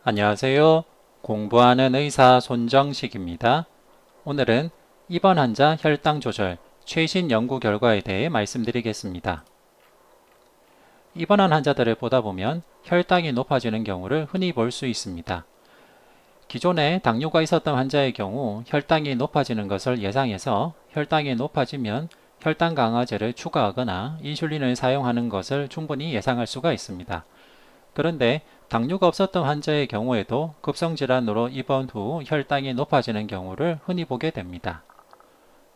안녕하세요. 공부하는 의사 손정식입니다. 오늘은 입원 환자 혈당 조절 최신 연구 결과에 대해 말씀드리겠습니다. 입원한 환자들을 보다 보면 혈당이 높아지는 경우를 흔히 볼 수 있습니다. 기존에 당뇨가 있었던 환자의 경우 혈당이 높아지는 것을 예상해서 혈당이 높아지면 혈당 강화제를 추가하거나 인슐린을 사용하는 것을 충분히 예상할 수가 있습니다. 그런데 당뇨가 없었던 환자의 경우에도 급성질환으로 입원 후 혈당이 높아지는 경우를 흔히 보게 됩니다.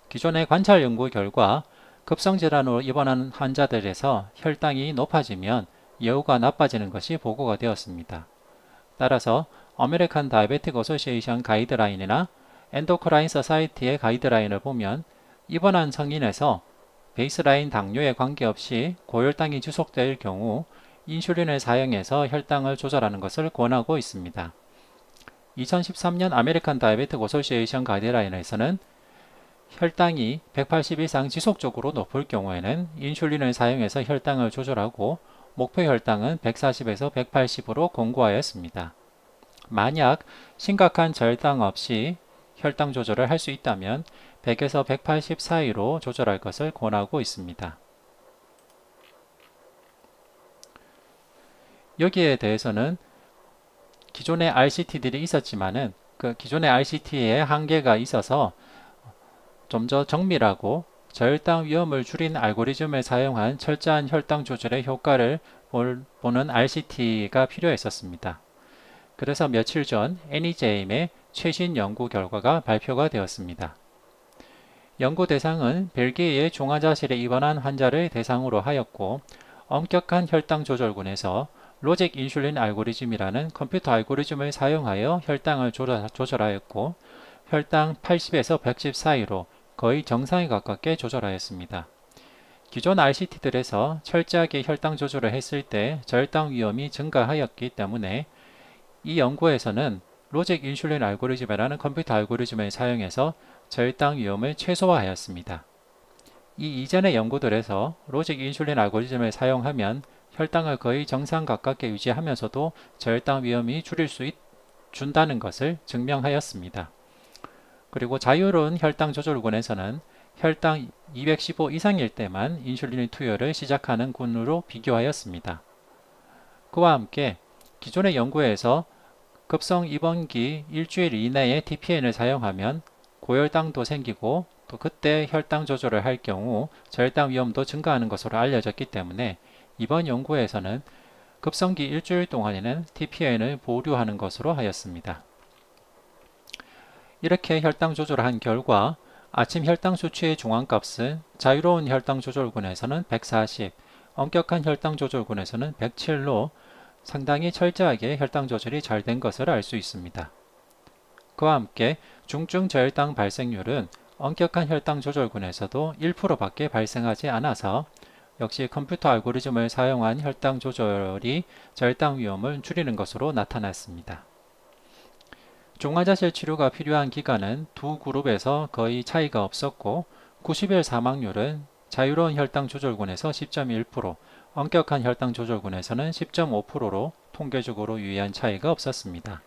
기존의 관찰 연구 결과 급성질환으로 입원한 환자들에서 혈당이 높아지면 예후가 나빠지는 것이 보고가 되었습니다. 따라서 아메리칸 다이베틱 어소시에이션 가이드라인이나 엔도크라인 서사이티의 가이드라인을 보면 입원한 성인에서 베이스라인 당뇨에 관계없이 고혈당이 지속될 경우 인슐린을 사용해서 혈당을 조절하는 것을 권하고 있습니다. 2013년 아메리칸 다이베틱 어소시에이션 가이드라인에서는 혈당이 180 이상 지속적으로 높을 경우에는 인슐린을 사용해서 혈당을 조절하고 목표 혈당은 140에서 180으로 권고하였습니다. 만약 심각한 저혈당 없이 혈당 조절을 할 수 있다면 100에서 180 사이로 조절할 것을 권하고 있습니다. 여기에 대해서는 기존의 RCT들이 있었지만은 그 기존의 RCT에 한계가 있어서 좀 더 정밀하고 저혈당 위험을 줄인 알고리즘을 사용한 철저한 혈당 조절의 효과를 보는 RCT가 필요했었습니다. 그래서 며칠 전 NEJM의 최신 연구 결과가 발표가 되었습니다. 연구 대상은 벨기에의 중환자실에 입원한 환자를 대상으로 하였고 엄격한 혈당 조절군에서 로직 인슐린 알고리즘이라는 컴퓨터 알고리즘을 사용하여 혈당을 조절하였고 혈당 80에서 110 사이로 거의 정상에 가깝게 조절하였습니다. 기존 RCT들에서 철저하게 혈당 조절을 했을 때 저혈당 위험이 증가하였기 때문에 이 연구에서는 로직 인슐린 알고리즘이라는 컴퓨터 알고리즘을 사용해서 저혈당 위험을 최소화하였습니다. 이 이전의 연구들에서 로직 인슐린 알고리즘을 사용하면 혈당을 거의 정상 가깝게 유지하면서도 저혈당 위험이 준다는 것을 증명하였습니다. 그리고 자유로운 혈당 조절군에서는 혈당 215 이상일 때만 인슐린 투여를 시작하는 군으로 비교하였습니다. 그와 함께 기존의 연구에서 급성 입원기 일주일 이내에 TPN을 사용하면 고혈당도 생기고 또 그때 혈당 조절을 할 경우 저혈당 위험도 증가하는 것으로 알려졌기 때문에 이번 연구에서는 급성기 일주일 동안에는 TPN을 보류하는 것으로 하였습니다. 이렇게 혈당 조절을 한 결과 아침 혈당 수치의 중앙값은 자유로운 혈당 조절군에서는 140, 엄격한 혈당 조절군에서는 107로 상당히 철저하게 혈당 조절이 잘 된 것을 알 수 있습니다. 그와 함께 중증 저혈당 발생률은 엄격한 혈당 조절군에서도 1%밖에 발생하지 않아서 역시 컴퓨터 알고리즘을 사용한 혈당 조절이 저혈당 위험을 줄이는 것으로 나타났습니다. 중환자실 치료가 필요한 기간은 두 그룹에서 거의 차이가 없었고 90일 사망률은 자유로운 혈당 조절군에서 10.1%, 엄격한 혈당 조절군에서는 10.5%로 통계적으로 유의한 차이가 없었습니다.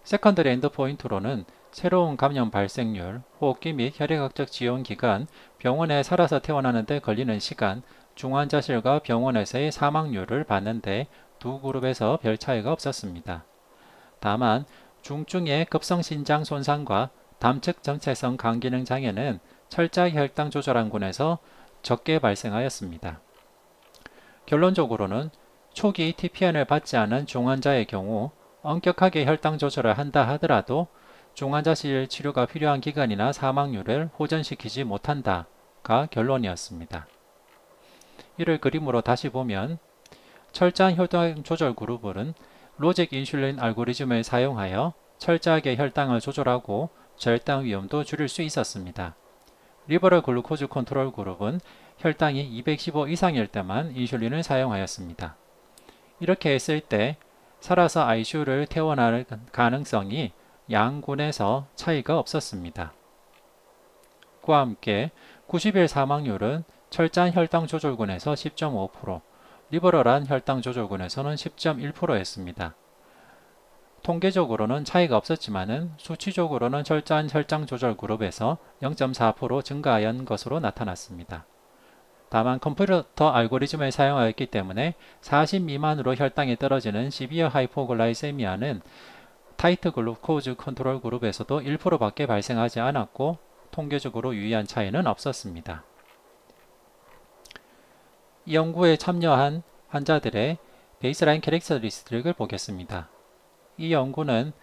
세컨더리 엔드포인트로는 새로운 감염 발생률, 호흡기 및 혈액학적 지원 기간, 병원에 살아서 퇴원하는 데 걸리는 시간, 중환자실과 병원에서의 사망률을 봤는데 두 그룹에서 별 차이가 없었습니다. 다만 중증의 급성신장 손상과 담측 전체성 간기능 장애는 철저히 혈당 조절한 군에서 적게 발생하였습니다. 결론적으로는 초기 TPN을 받지 않은 중환자의 경우 엄격하게 혈당 조절을 한다 하더라도 중환자실 치료가 필요한 기간이나 사망률을 호전시키지 못한다가 결론이었습니다. 이를 그림으로 다시 보면 철저한 혈당 조절 그룹은 로직 인슐린 알고리즘을 사용하여 철저하게 혈당을 조절하고 저혈당 위험도 줄일 수 있었습니다. 리버럴 글루코즈 컨트롤 그룹은 혈당이 215 이상일 때만 인슐린을 사용하였습니다. 이렇게 했을 때 살아서 ICU를 퇴원할 가능성이 양군에서 차이가 없었습니다. 그와 함께 90일 사망률은 철저한 혈당 조절군에서 10.5%, 리버럴한 혈당 조절군에서는 10.1%였습니다. 통계적으로는 차이가 없었지만은 수치적으로는 철저한 혈당 조절 그룹에서 0.4% 증가한 것으로 나타났습니다. 다만 컴퓨터 알고리즘을 사용하였기 때문에 40 미만으로 혈당이 떨어지는 시비어 하이포글라이세미아는 타이트 글루코즈 컨트롤 그룹에서도 1%밖에 발생하지 않았고 통계적으로 유의한 차이는 없었습니다. 이 연구에 참여한 환자들의 베이스라인 캐릭터리스틱을 보겠습니다. 이 연구는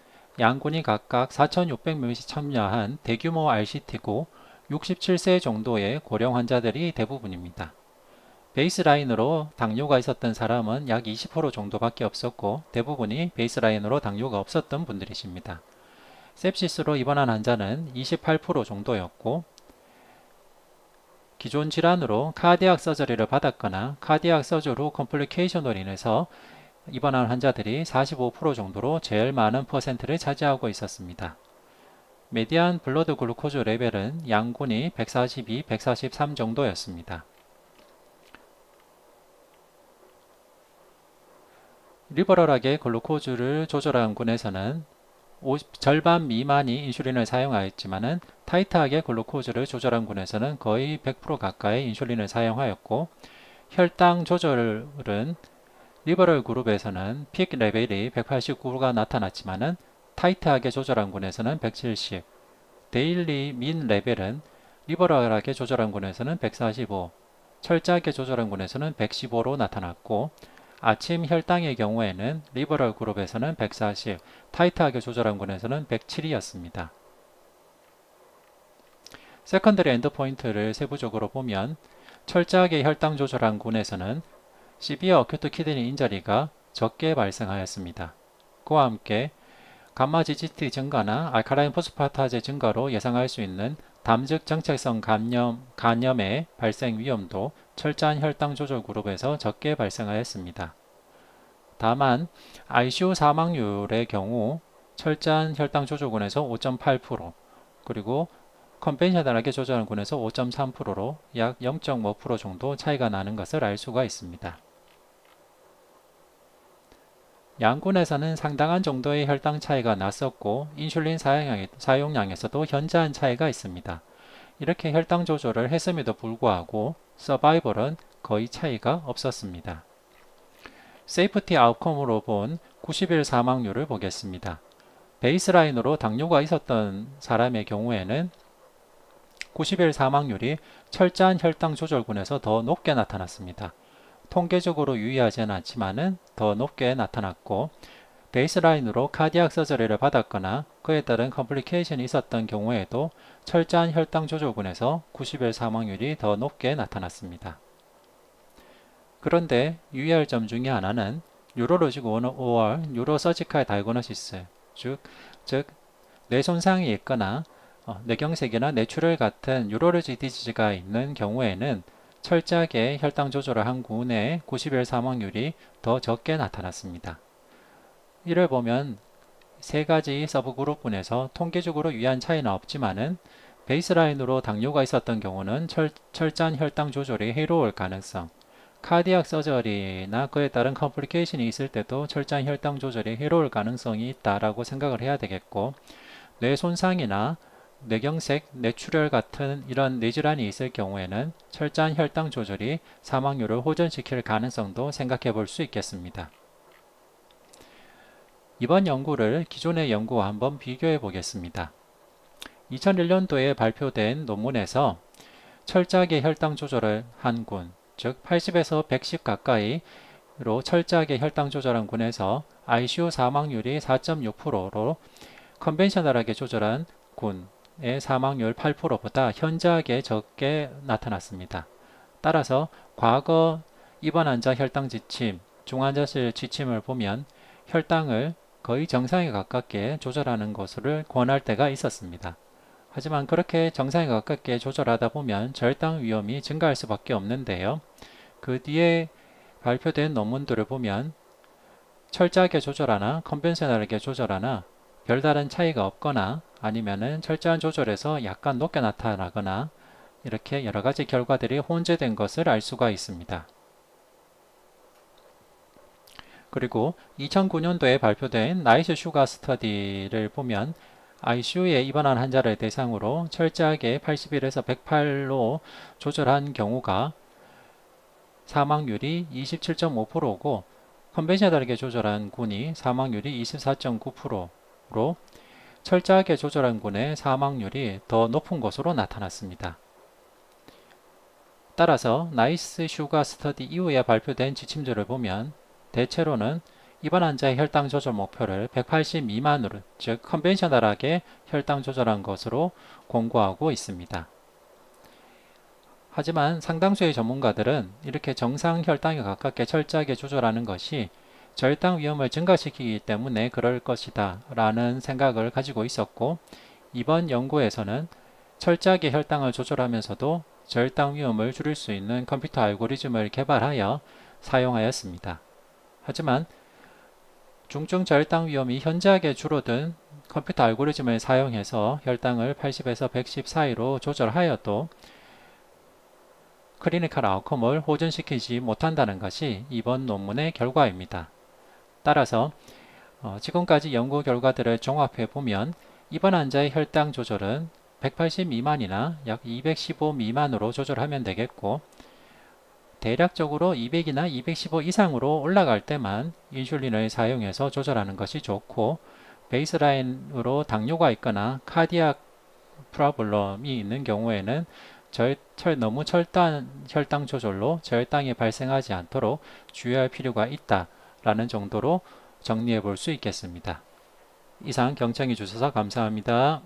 양군이 각각 4,600명씩 참여한 대규모 RCT고 67세 정도의 고령 환자들이 대부분입니다. 베이스라인으로 당뇨가 있었던 사람은 약 20% 정도밖에 없었고 대부분이 베이스라인으로 당뇨가 없었던 분들이십니다. 셉시스로 입원한 환자는 28% 정도였고 기존 질환으로 카디악 서저리를 받았거나 카디악 서저리 후 컴플리케이션으로 인해서 입원한 환자들이 45% 정도로 제일 많은 퍼센트를 차지하고 있었습니다. 메디안 블러드 글루코즈 레벨은 양군이 142, 143 정도였습니다. 리버럴하게 글루코즈를 조절한 군에서는 절반 미만이 인슐린을 사용하였지만 타이트하게 글루코즈를 조절한 군에서는 거의 100% 가까이 인슐린을 사용하였고 혈당 조절은 리버럴 그룹에서는 픽 레벨이 189가 나타났지만 타이트하게 조절한 군에서는 170, 데일리 민 레벨은 리버럴하게 조절한 군에서는 145, 철저하게 조절한 군에서는 115로 나타났고 아침 혈당의 경우에는 리버럴 그룹에서는 140, 타이트하게 조절한 군에서는 107이었습니다. 세컨더리 엔드포인트를 세부적으로 보면 철저하게 혈당 조절한 군에서는 시비어 어큐트 키드니 인저리가 적게 발생하였습니다. 그와 함께 감마 GGT 증가나 알카라인 포스파타제 증가로 예상할 수 있는 담즙 정체성 간염의 발생 위험도 철저한 혈당 조절 그룹에서 적게 발생하였습니다. 다만 ICU 사망률의 경우 철저한 혈당 조절군에서 5.8% 그리고 컨벤셔널하게 조절한 군에서 5.3%로 약 0.5% 정도 차이가 나는 것을 알 수가 있습니다. 양군에서는 상당한 정도의 혈당 차이가 났었고 인슐린 사용량에서도 현저한 차이가 있습니다. 이렇게 혈당 조절을 했음에도 불구하고 서바이벌은 거의 차이가 없었습니다. 세이프티 아웃컴으로 본 90일 사망률을 보겠습니다. 베이스라인으로 당뇨가 있었던 사람의 경우에는 90일 사망률이 철저한 혈당 조절군에서 더 높게 나타났습니다. 통계적으로 유의하지는 않지만은 더 높게 나타났고 베이스라인으로 카디악 서저리를 받았거나 그에 따른 컴플리케이션이 있었던 경우에도 철저한 혈당 조절군에서 90일 사망률이 더 높게 나타났습니다. 그런데 유의할 점 중에 하나는 뉴로로직 오어 뉴로서지컬 다이그노시스 즉 뇌 손상이 있거나 뇌경색이나 뇌출혈 같은 뉴로로직 디지즈가 있는 경우에는 철저하게 혈당 조절을 한 군의 90일 사망률이 더 적게 나타났습니다. 이를 보면 세 가지 서브그룹군에서 통계적으로 유의한 차이는 없지만은 베이스라인으로 당뇨가 있었던 경우는 철저한 혈당 조절이 해로울 가능성, 카디악 서저리나 그에 따른 컴플리케이션이 있을 때도 철저한 혈당 조절이 해로울 가능성이 있다라고 생각을 해야 되겠고 뇌 손상이나 뇌경색, 뇌출혈 같은 이런 뇌질환이 있을 경우에는 철저한 혈당 조절이 사망률을 호전시킬 가능성도 생각해 볼 수 있겠습니다. 이번 연구를 기존의 연구와 한번 비교해 보겠습니다. 2001년도에 발표된 논문에서 철저하게 혈당 조절을 한 군, 즉 80에서 110 가까이로 철저하게 혈당 조절한 군에서 ICU 사망률이 4.6%로 컨벤셔널하게 조절한 군의 사망률 8%보다 현저하게 적게 나타났습니다. 따라서 과거 입원 환자 혈당 지침, 중환자실 지침을 보면 혈당을 거의 정상에 가깝게 조절하는 것을 권할 때가 있었습니다. 하지만 그렇게 정상에 가깝게 조절하다 보면 저혈당 위험이 증가할 수밖에 없는데요. 그 뒤에 발표된 논문들을 보면 철저하게 조절하나 컨벤셔널하게 조절하나 별다른 차이가 없거나 아니면은 철저한 조절에서 약간 높게 나타나거나 이렇게 여러가지 결과들이 혼재된 것을 알 수가 있습니다. 그리고 2009년도에 발표된 나이스 슈가 스터디를 보면 ICU에 입원한 환자를 대상으로 철저하게 81에서 108로 조절한 경우가 사망률이 27.5%고 컨벤셔널하게 조절한 군이 사망률이 24.9%로 철저하게 조절한 군의 사망률이 더 높은 것으로 나타났습니다. 따라서 나이스 슈가 스터디 이후에 발표된 지침들을 보면 대체로는 입원 환자의 혈당 조절 목표를 180 미만으로, 즉 컨벤셔널하게 혈당 조절한 것으로 공고하고 있습니다. 하지만 상당수의 전문가들은 이렇게 정상 혈당에 가깝게 철저하게 조절하는 것이 저혈당 위험을 증가시키기 때문에 그럴 것이다 라는 생각을 가지고 있었고, 이번 연구에서는 철저하게 혈당을 조절하면서도 저혈당 위험을 줄일 수 있는 컴퓨터 알고리즘을 개발하여 사용하였습니다. 하지만 중증 저혈당 위험이 현저하게 줄어든 컴퓨터 알고리즘을 사용해서 혈당을 80에서 110 사이로 조절하여도 클리니컬 아웃컴을 호전시키지 못한다는 것이 이번 논문의 결과입니다. 따라서 지금까지 연구 결과들을 종합해 보면 입원 환자의 혈당 조절은 180 미만이나 약 215 미만으로 조절하면 되겠고, 대략적으로 200이나 215 이상으로 올라갈 때만 인슐린을 사용해서 조절하는 것이 좋고, 베이스라인으로 당뇨가 있거나 카디악 프로블럼이 있는 경우에는 너무 철저한 혈당 조절로 저혈당이 발생하지 않도록 주의할 필요가 있다라는 정도로 정리해 볼 수 있겠습니다. 이상 경청해 주셔서 감사합니다.